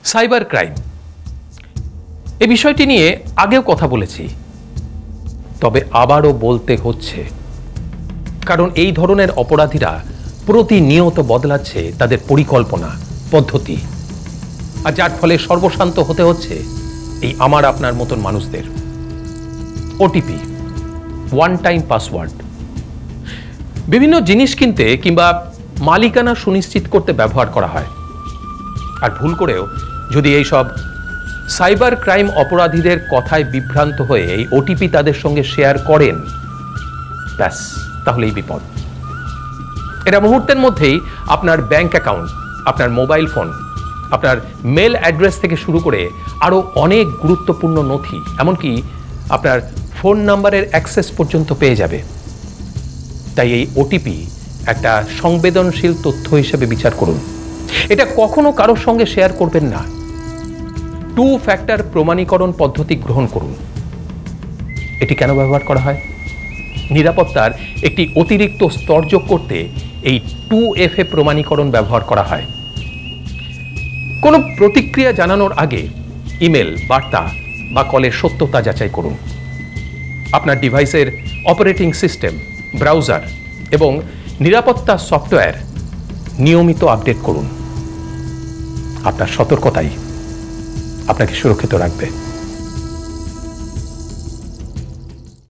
Cyber crime, এই বিষয়টি নিয়ে আগেও কথা বলেছি, তবে আবারও বলতে হচ্ছে, কারণ এই ধরনের অপরাধীরা প্রতিনিয়ত বদলাচ্ছে তাদের পরিকল্পনা পদ্ধতি, আর যার ফলে সর্বশান্ত হতে হচ্ছে এই আমার আপনার মতন মানুষদের। ওটিপি, ওয়ান টাইম পাসওয়ার্ড, বিভিন্ন জিনিস কিনতে কিংবা মালিকানা সুনিশ্চিত করতে ব্যবহার করা হয়। আর ভুল করেও যদি এই সব সাইবার ক্রাইম অপরাধীদের কথায় বিভ্রান্ত হয়ে এই ওটিপি তাদের সঙ্গে শেয়ার করেন, ব্যাস তাহলেই বিপদ। এরা মুহূর্তের মধ্যেই আপনার ব্যাংক অ্যাকাউন্ট, আপনার মোবাইল ফোন, আপনার মেল অ্যাড্রেস থেকে শুরু করে আরও অনেক গুরুত্বপূর্ণ নথি, এমনকি আপনার ফোন নাম্বারের অ্যাক্সেস পর্যন্ত পেয়ে যাবে। তাই এই ওটিপি একটা সংবেদনশীল তথ্য হিসেবে বিচার করুন। এটা কখনো কারোর সঙ্গে শেয়ার করবেন না। 2 ফ্যাক্টর প্রমাণীকরণ পদ্ধতি গ্রহণ করুন। এটি কেন ব্যবহার করা হয়? নিরাপত্তার একটি অতিরিক্ত স্তর যোগ করতে এই 2FA প্রমাণীকরণ ব্যবহার করা হয়। কোনো প্রতিক্রিয়া জানানোর আগে ইমেল, বার্তা বা কলের সত্যতা যাচাই করুন। আপনার ডিভাইসের অপারেটিং সিস্টেম, ব্রাউজার এবং নিরাপত্তা সফটওয়্যার নিয়মিত আপডেট করুন। আপনার সতর্কতাই আপনাকে সুরক্ষিত রাখবে।